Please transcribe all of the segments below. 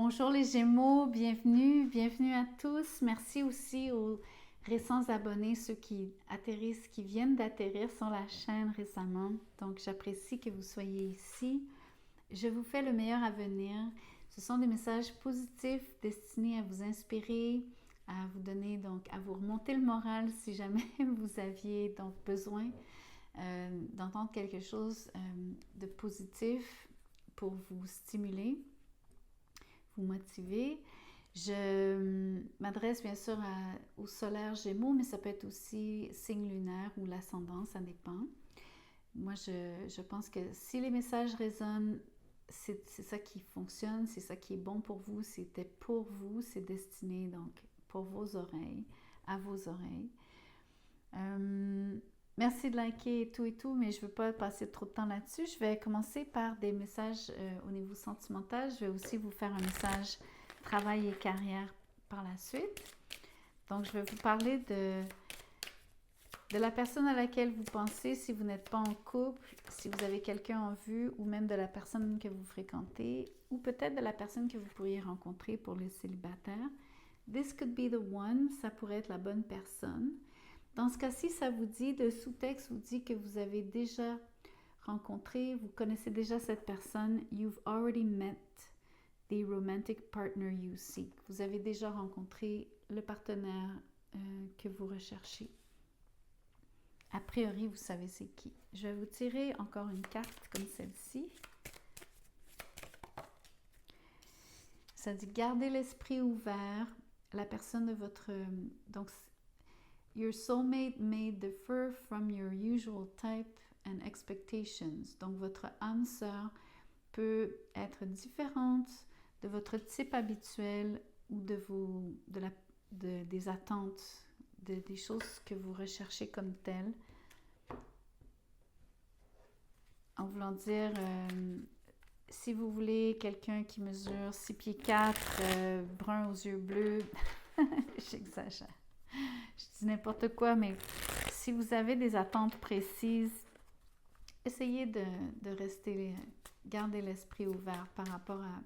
Bonjour les Gémeaux, bienvenue à tous. Merci aussi aux récents abonnés, ceux qui atterrissent, qui viennent d'atterrir sur la chaîne récemment. Donc j'apprécie que vous soyez ici. Je vous fais le meilleur à venir. Ce sont des messages positifs destinés à vous inspirer, à vous donner donc à vous remonter le moral si jamais vous aviez donc besoin d'entendre quelque chose de positif pour vous stimuler, vous motiver. Je m'adresse bien sûr au solaire Gémeaux, mais ça peut être aussi signe lunaire ou l'ascendant, ça dépend. Moi, je pense que si les messages résonnent, c'est ça qui fonctionne, c'est ça qui est bon pour vous, c'était pour vous, c'est destiné donc pour vos oreilles, à vos oreilles. Merci de liker et tout, mais je ne veux pas passer trop de temps là-dessus. Je vais commencer par des messages au niveau sentimental. Je vais aussi vous faire un message travail et carrière par la suite. Donc, je vais vous parler de la personne à laquelle vous pensez si vous n'êtes pas en couple, si vous avez quelqu'un en vue, ou même de la personne que vous fréquentez, ou peut-être de la personne que vous pourriez rencontrer pour les célibataires. This could be the one, ça pourrait être la bonne personne. Dans ce cas-ci, ça vous dit, de sous-texte vous dit que vous avez déjà rencontré, vous connaissez déjà cette personne. You've already met the romantic partner you seek. Vous avez déjà rencontré le partenaire que vous recherchez. A priori, vous savez c'est qui. Je vais vous tirer encore une carte comme celle-ci. Ça dit gardez l'esprit ouvert. La personne de votre... donc, your soulmate may differ from your usual type and expectations. Donc, votre âme sœur peut être différente de votre type habituel ou des attentes, des choses que vous recherchez comme telles. En voulant dire, si vous voulez quelqu'un qui mesure 6 pieds 4, brun aux yeux bleus, j'exagère. Je dis n'importe quoi, mais si vous avez des attentes précises, essayez de garder l'esprit ouvert par rapport à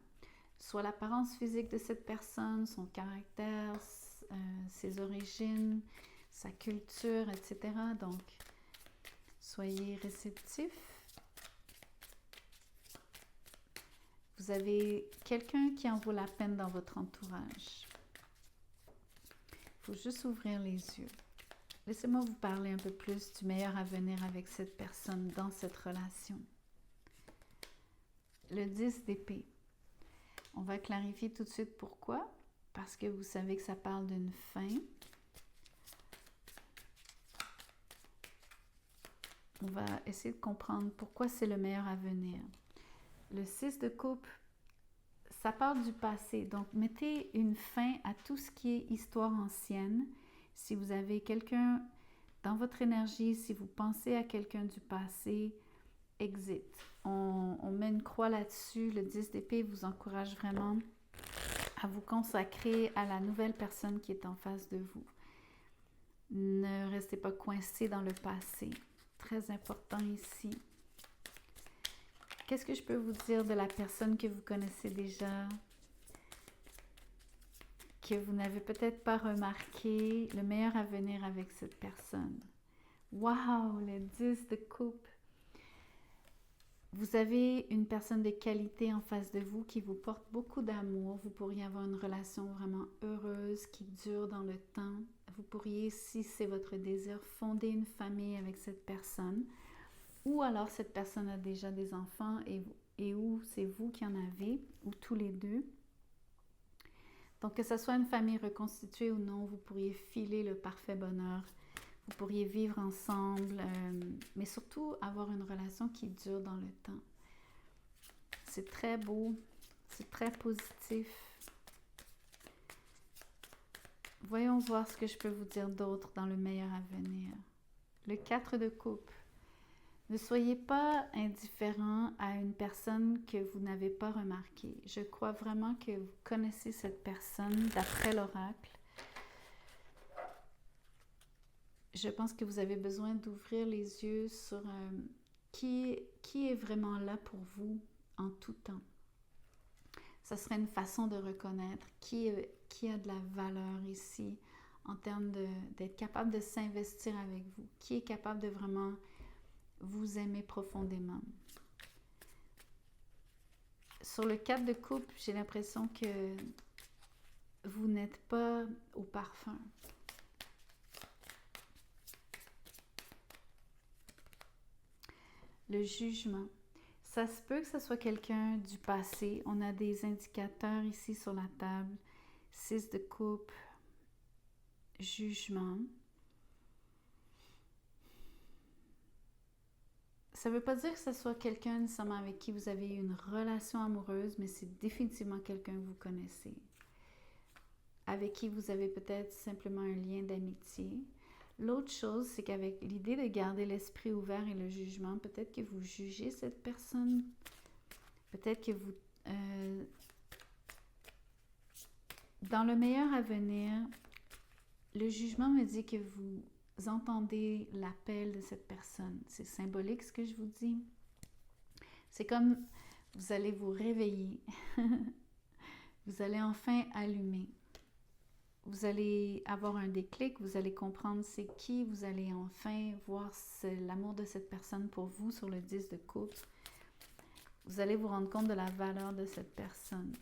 soit l'apparence physique de cette personne, son caractère, ses origines, sa culture, etc. Donc, soyez réceptifs. Vous avez quelqu'un qui en vaut la peine dans votre entourage. Il faut juste ouvrir les yeux. Laissez-moi vous parler un peu plus du meilleur à venir avec cette personne dans cette relation. Le 10 d'épée. On va clarifier tout de suite pourquoi. Parce que vous savez que ça parle d'une fin. On va essayer de comprendre pourquoi c'est le meilleur à venir. Le 6 de coupe, ça parle du passé. Donc, mettez une fin à tout ce qui est histoire ancienne. Si vous avez quelqu'un dans votre énergie, si vous pensez à quelqu'un du passé, exit. On met une croix là-dessus. Le 10 d'épée vous encourage vraiment à vous consacrer à la nouvelle personne qui est en face de vous. Ne restez pas coincé dans le passé. Très important ici. Qu'est-ce que je peux vous dire de la personne que vous connaissez déjà, que vous n'avez peut-être pas remarqué, le meilleur à venir avec cette personne? Wow, le 10 de coupe. Vous avez une personne de qualité en face de vous qui vous porte beaucoup d'amour. Vous pourriez avoir une relation vraiment heureuse qui dure dans le temps. Vous pourriez, si c'est votre désir, fonder une famille avec cette personne. Ou alors cette personne a déjà des enfants et ou c'est vous qui en avez, ou tous les deux. Donc que ce soit une famille reconstituée ou non, vous pourriez filer le parfait bonheur. Vous pourriez vivre ensemble, mais surtout avoir une relation qui dure dans le temps. C'est très beau, c'est très positif. Voyons voir ce que je peux vous dire d'autre dans le meilleur à venir. Le 4 de coupe. Ne soyez pas indifférent à une personne que vous n'avez pas remarquée. Je crois vraiment que vous connaissez cette personne d'après l'oracle. Je pense que vous avez besoin d'ouvrir les yeux sur qui est vraiment là pour vous en tout temps. ça serait une façon de reconnaître qui a de la valeur ici en termes d'être capable de s'investir avec vous, qui est capable de vraiment vous aimer profondément. Sur le 4 de coupe, j'ai l'impression que vous n'êtes pas au parfum. Le jugement. Ça se peut que ce soit quelqu'un du passé. On a des indicateurs ici sur la table. 6 de coupe, jugement. Ça ne veut pas dire que ce soit quelqu'un nécessairement avec qui vous avez eu une relation amoureuse, mais c'est définitivement quelqu'un que vous connaissez, avec qui vous avez peut-être simplement un lien d'amitié. L'autre chose, c'est qu'avec l'idée de garder l'esprit ouvert et le jugement, peut-être que vous jugez cette personne, peut-être que vous... dans le meilleur avenir, le jugement me dit que vous entendez l'appel de cette personne. C'est symbolique ce que je vous dis. C'est comme vous allez vous réveiller. Vous allez enfin allumer. Vous allez avoir un déclic, vous allez comprendre c'est qui, vous allez enfin voir l'amour de cette personne pour vous sur le 10 de coupe. Vous allez vous rendre compte de la valeur de cette personne.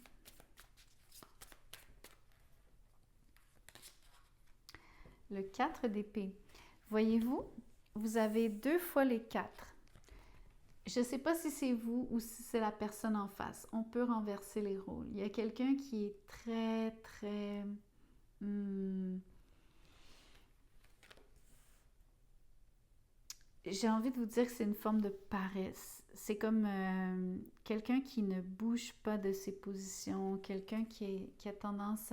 Le 4 d'épée. Voyez-vous, vous avez 2 fois les 4. Je ne sais pas si c'est vous ou si c'est la personne en face. On peut renverser les rôles. Il y a quelqu'un qui est très, très... j'ai envie de vous dire que c'est une forme de paresse. C'est comme quelqu'un qui ne bouge pas de ses positions, quelqu'un qui a tendance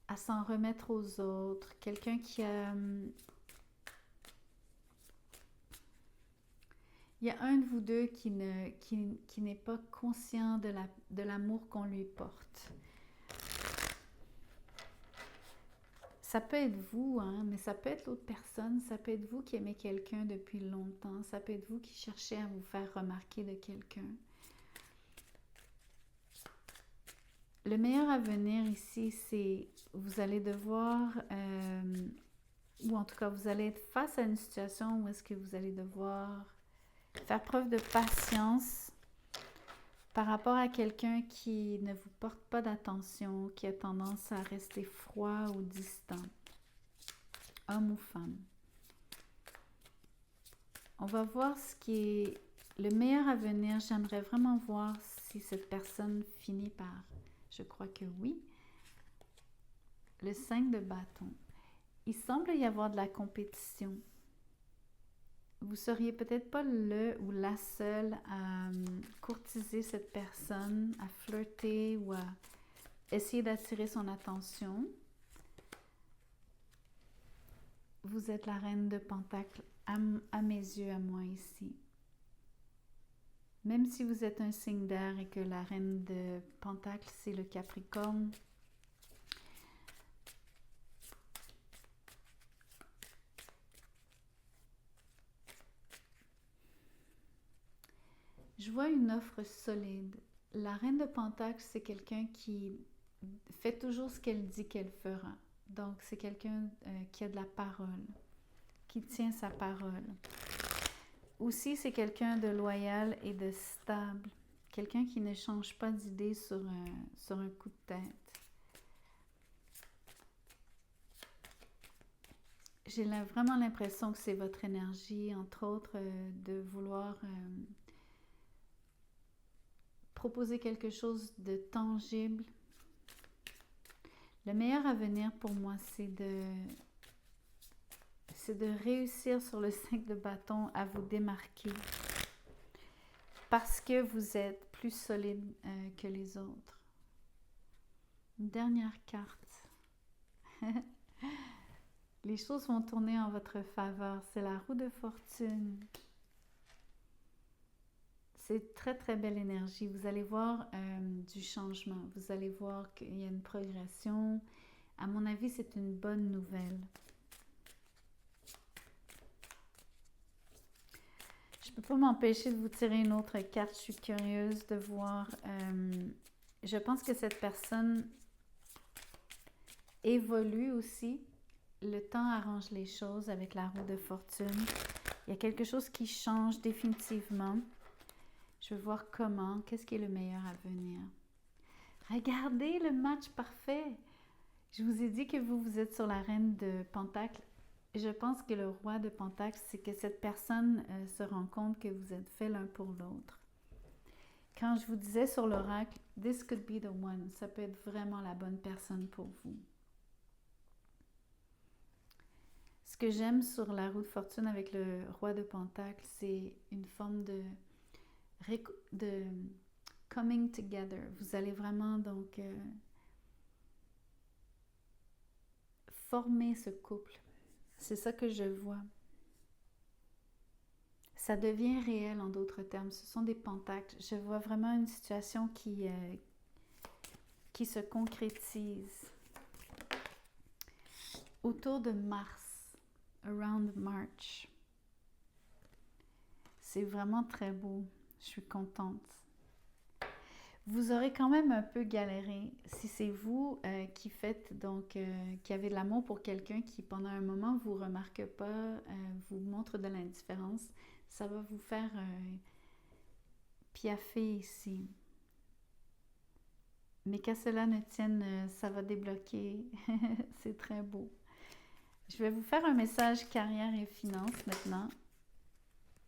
à s'en remettre aux autres, quelqu'un qui a... il y a un de vous deux qui n'est pas conscient de l'amour qu'on lui porte. Ça peut être vous, hein, mais ça peut être l'autre personne, ça peut être vous qui aimez quelqu'un depuis longtemps, ça peut être vous qui cherchez à vous faire remarquer de quelqu'un. Le meilleur avenir ici, c'est vous allez devoir, ou en tout cas vous allez être face à une situation où est-ce que vous allez devoir faire preuve de patience par rapport à quelqu'un qui ne vous porte pas d'attention, qui a tendance à rester froid ou distant, homme ou femme. On va voir ce qui est le meilleur avenir. J'aimerais vraiment voir si cette personne finit par... Je crois que oui. Le 5 de bâton. Il semble y avoir de la compétition. Vous seriez peut-être pas le ou la seule à courtiser cette personne, à flirter ou à essayer d'attirer son attention. Vous êtes la reine de Pentacle à mes yeux, à moi ici. Même si vous êtes un signe d'air et que la reine de Pentacle, c'est le Capricorne, je vois une offre solide. La reine de Pentacle, c'est quelqu'un qui fait toujours ce qu'elle dit qu'elle fera. Donc, c'est quelqu'un qui a de la parole, qui tient sa parole. Aussi, c'est quelqu'un de loyal et de stable. Quelqu'un qui ne change pas d'idée sur un coup de tête. J'ai vraiment l'impression que c'est votre énergie, entre autres, de vouloir proposer quelque chose de tangible. Le meilleur avenir pour moi, c'est de réussir sur le 5 de bâton à vous démarquer parce que vous êtes plus solide que les autres. Une dernière carte. Les choses vont tourner en votre faveur. C'est la roue de fortune. C'est très, très belle énergie. Vous allez voir du changement. Vous allez voir qu'il y a une progression. À mon avis, c'est une bonne nouvelle. Je peux pas m'empêcher de vous tirer une autre carte. Je suis curieuse de voir. Je pense que cette personne évolue aussi. Le temps arrange les choses avec la roue de fortune. Il y a quelque chose qui change définitivement. Je veux voir comment. Qu'est-ce qui est le meilleur à venir? Regardez le match parfait. Je vous ai dit que vous êtes sur la reine de Pentacle. Je pense que le roi de Pentacle, c'est que cette personne se rend compte que vous êtes fait l'un pour l'autre. Quand je vous disais sur l'oracle, this could be the one, ça peut être vraiment la bonne personne pour vous. Ce que j'aime sur la roue de fortune avec le roi de Pentacle, c'est une forme de coming together. Vous allez vraiment donc former ce couple. C'est ça que je vois. Ça devient réel en d'autres termes. Ce sont des pentacles. Je vois vraiment une situation qui se concrétise. Autour de Mars, around March. C'est vraiment très beau. Je suis contente. Vous aurez quand même un peu galéré si c'est vous qui faites donc qui avez de l'amour pour quelqu'un qui pendant un moment vous remarque pas, vous montre de l'indifférence, ça va vous faire piaffer ici. Mais qu'à cela ne tienne, ça va débloquer. C'est très beau. Je vais vous faire un message carrière et finances maintenant.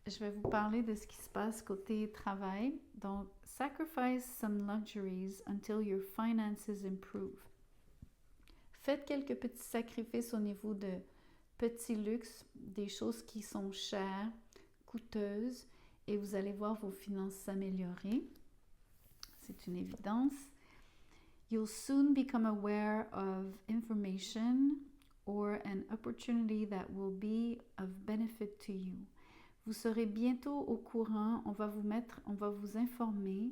Je vais vous parler de ce qui se passe côté travail. Donc, sacrifice some luxuries until your finances improve. Faites quelques petits sacrifices au niveau de petits luxes, des choses qui sont chères, coûteuses, et vous allez voir vos finances s'améliorer. C'est une évidence. You'll soon become aware of information or an opportunity that will be of benefit to you. Vous serez bientôt au courant, on va vous informer.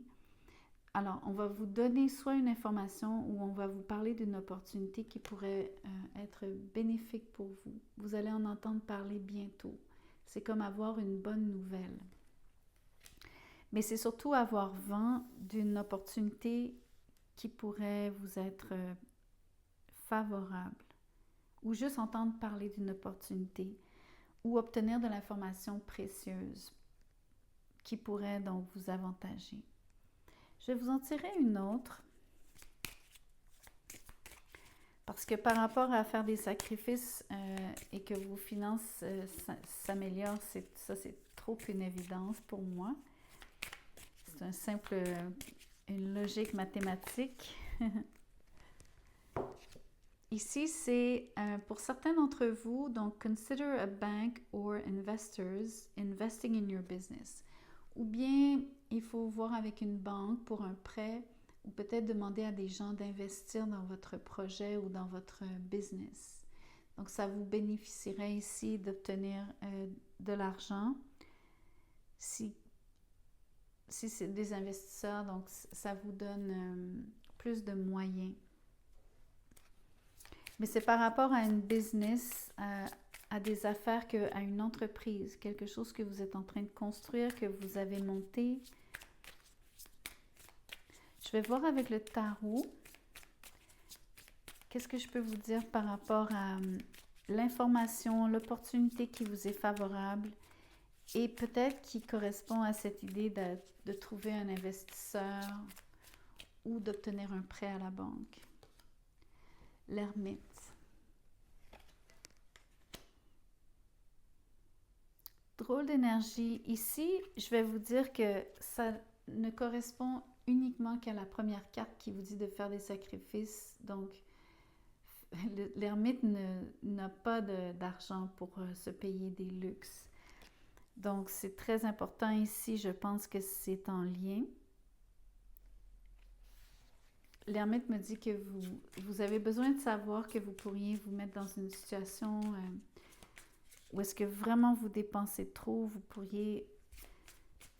Alors, on va vous donner soit une information ou on va vous parler d'une opportunité qui pourrait être bénéfique pour vous. Vous allez en entendre parler bientôt. C'est comme avoir une bonne nouvelle. Mais c'est surtout avoir vent d'une opportunité qui pourrait vous être favorable ou juste entendre parler d'une opportunité ou obtenir de l'information précieuse qui pourrait donc vous avantager. Je vais vous en tirer une autre parce que par rapport à faire des sacrifices et que vos finances s'améliorent, ça c'est trop une évidence pour moi. C'est une logique mathématique. Ici, c'est pour certains d'entre vous, donc consider a bank or investors investing in your business. Ou bien, il faut voir avec une banque pour un prêt ou peut-être demander à des gens d'investir dans votre projet ou dans votre business. Donc, ça vous bénéficierait ici d'obtenir de l'argent. Si c'est des investisseurs, donc ça vous donne plus de moyens. Mais c'est par rapport à une business, à des affaires qu'à une entreprise, quelque chose que vous êtes en train de construire, que vous avez monté. Je vais voir avec le tarot. Qu'est-ce que je peux vous dire par rapport à l'information, l'opportunité qui vous est favorable et peut-être qui correspond à cette idée de trouver un investisseur ou d'obtenir un prêt à la banque. L'ermite. Drôle d'énergie. Ici, je vais vous dire que ça ne correspond uniquement qu'à la première carte qui vous dit de faire des sacrifices. Donc, l'ermite n'a pas d'argent pour se payer des luxes. Donc, c'est très important ici. Je pense que c'est en lien. L'ermite me dit que vous avez besoin de savoir que vous pourriez vous mettre dans une situation où est-ce que vraiment vous dépensez trop, vous pourriez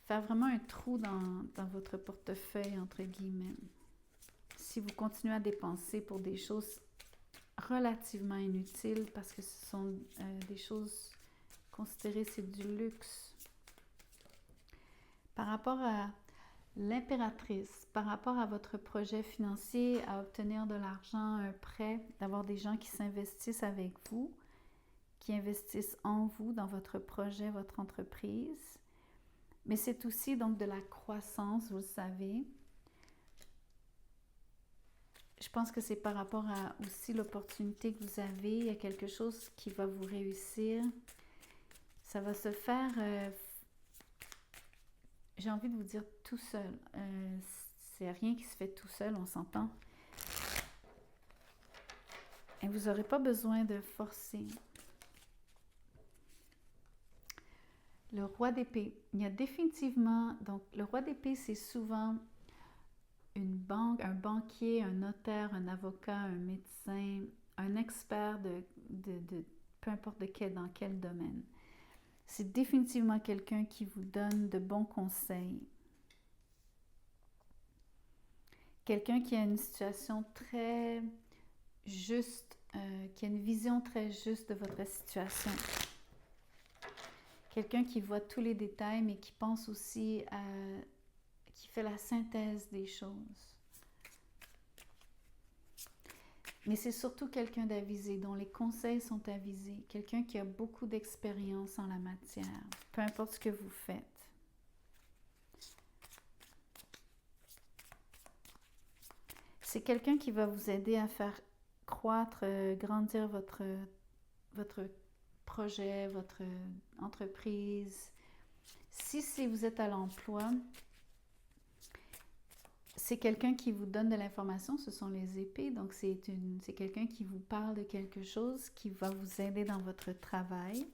faire vraiment un trou dans votre portefeuille, entre guillemets. Si vous continuez à dépenser pour des choses relativement inutiles, parce que ce sont des choses considérées, c'est du luxe. par rapport à l'impératrice, par rapport à votre projet financier, à obtenir de l'argent, un prêt, d'avoir des gens qui s'investissent avec vous, qui investissent en vous, dans votre projet, votre entreprise. Mais c'est aussi donc de la croissance, vous le savez. Je pense que c'est par rapport à aussi l'opportunité que vous avez. Il y a quelque chose qui va vous réussir. Ça va se faire, j'ai envie de vous dire, tout seul. C'est rien qui se fait tout seul, on s'entend. Et vous n'aurez pas besoin de forcer. Le roi d'épée. Il y a définitivement... Donc, le roi d'épée, c'est souvent une banque, un banquier, un notaire, un avocat, un médecin, un expert de peu importe dans quel domaine. C'est définitivement quelqu'un qui vous donne de bons conseils. Quelqu'un qui a une situation très juste, qui a une vision très juste de votre situation. Quelqu'un qui voit tous les détails, mais qui pense aussi à... qui fait la synthèse des choses. Mais c'est surtout quelqu'un d'avisé, dont les conseils sont avisés. Quelqu'un qui a beaucoup d'expérience en la matière, peu importe ce que vous faites. C'est quelqu'un qui va vous aider à faire croître, grandir votre projet, votre entreprise. Si vous êtes à l'emploi, c'est quelqu'un qui vous donne de l'information, ce sont les épées, donc c'est quelqu'un qui vous parle de quelque chose, qui va vous aider dans votre travail.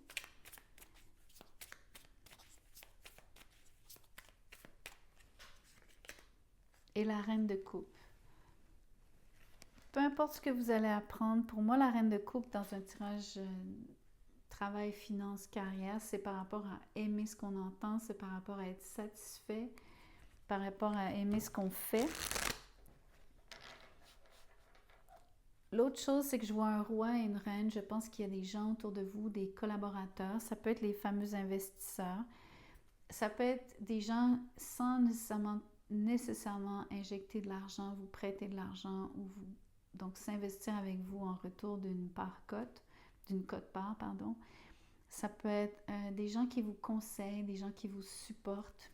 Et la reine de coupe. Peu importe ce que vous allez apprendre, pour moi, la reine de coupe dans un tirage travail, finance, carrière, c'est par rapport à aimer ce qu'on entend, c'est par rapport à être satisfait, par rapport à aimer ce qu'on fait. L'autre chose, c'est que je vois un roi et une reine. Je pense qu'il y a des gens autour de vous, des collaborateurs. Ça peut être les fameux investisseurs. Ça peut être des gens sans nécessairement injecter de l'argent, vous prêter de l'argent ou vous donc s'investir avec vous en retour d'une cote-part, pardon. Ça peut être des gens qui vous conseillent, des gens qui vous supportent,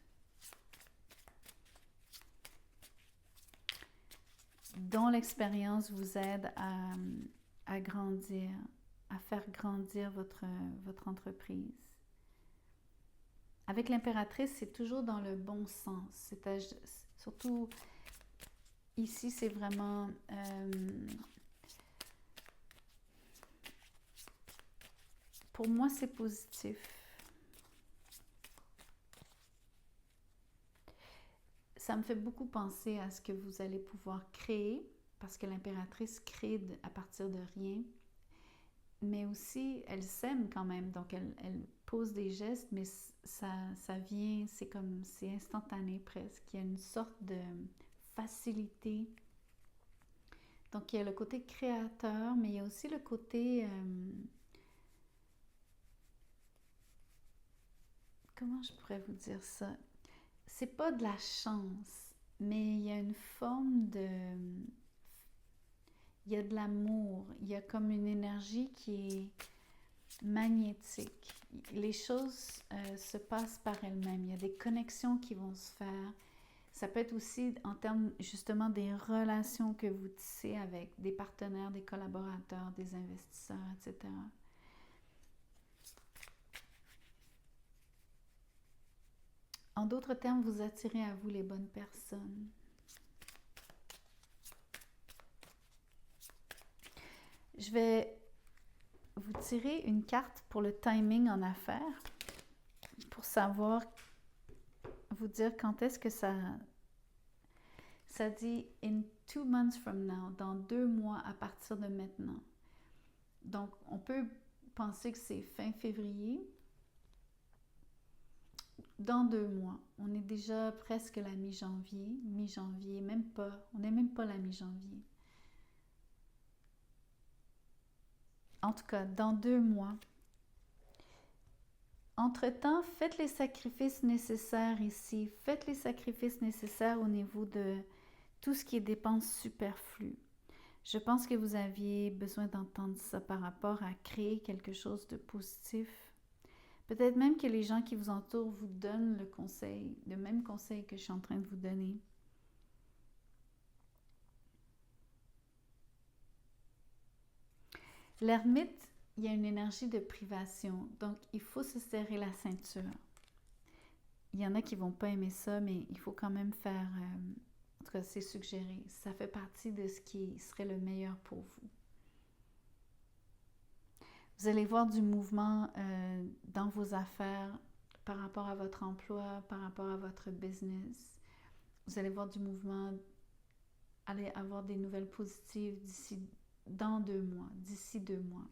dont l'expérience vous aide à grandir, à faire grandir votre entreprise. Avec l'impératrice, c'est toujours dans le bon sens. Surtout ici, c'est vraiment... pour moi, c'est positif. Ça me fait beaucoup penser à ce que vous allez pouvoir créer, parce que l'impératrice crée à partir de rien. Mais aussi, elle sème quand même, donc elle pose des gestes, mais ça vient, c'est instantané presque. Il y a une sorte de facilité. Donc, il y a le côté créateur, mais il y a aussi le côté... comment je pourrais vous dire ça? C'est pas de la chance, mais il y a une forme de... il y a de l'amour, il y a comme une énergie qui est magnétique. Les choses se passent par elles-mêmes. Il y a des connexions qui vont se faire. Ça peut être aussi en termes justement des relations que vous tissez avec des partenaires, des collaborateurs, des investisseurs, etc. En d'autres termes, vous attirez à vous les bonnes personnes. Je vais vous tirer une carte pour le timing en affaires, pour savoir, vous dire quand est-ce que ça dit « in 2 months from now », dans 2 mois à partir de maintenant. Donc, on peut penser que c'est fin février. Dans 2 mois, on est déjà presque la mi-janvier, même pas, on n'est même pas la mi-janvier. En tout cas, dans 2 mois, Entre-temps, faites les sacrifices nécessaires ici. Faites les sacrifices nécessaires au niveau de tout ce qui est dépenses superflues. Je pense que vous aviez besoin d'entendre ça par rapport à créer quelque chose de positif. Peut-être même que les gens qui vous entourent vous donnent le conseil, le même conseil que je suis en train de vous donner. L'ermite, il y a une énergie de privation, donc il faut se serrer la ceinture. Il y en a qui ne vont pas aimer ça, mais il faut quand même faire, en tout cas c'est suggéré, ça fait partie de ce qui serait le meilleur pour vous. Vous allez voir du mouvement dans vos affaires par rapport à votre emploi, par rapport à votre business. Vous allez voir du mouvement, allez avoir des nouvelles positives dans 2 mois, d'ici 2 mois.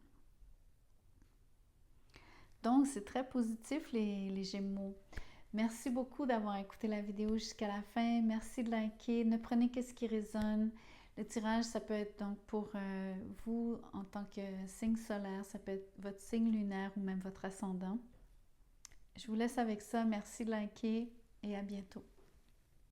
Donc, c'est très positif les Gémeaux. Merci beaucoup d'avoir écouté la vidéo jusqu'à la fin. Merci de liker. Ne prenez que ce qui résonne. Le tirage, ça peut être donc pour vous en tant que signe solaire, ça peut être votre signe lunaire ou même votre ascendant. Je vous laisse avec ça. Merci de liker et à bientôt.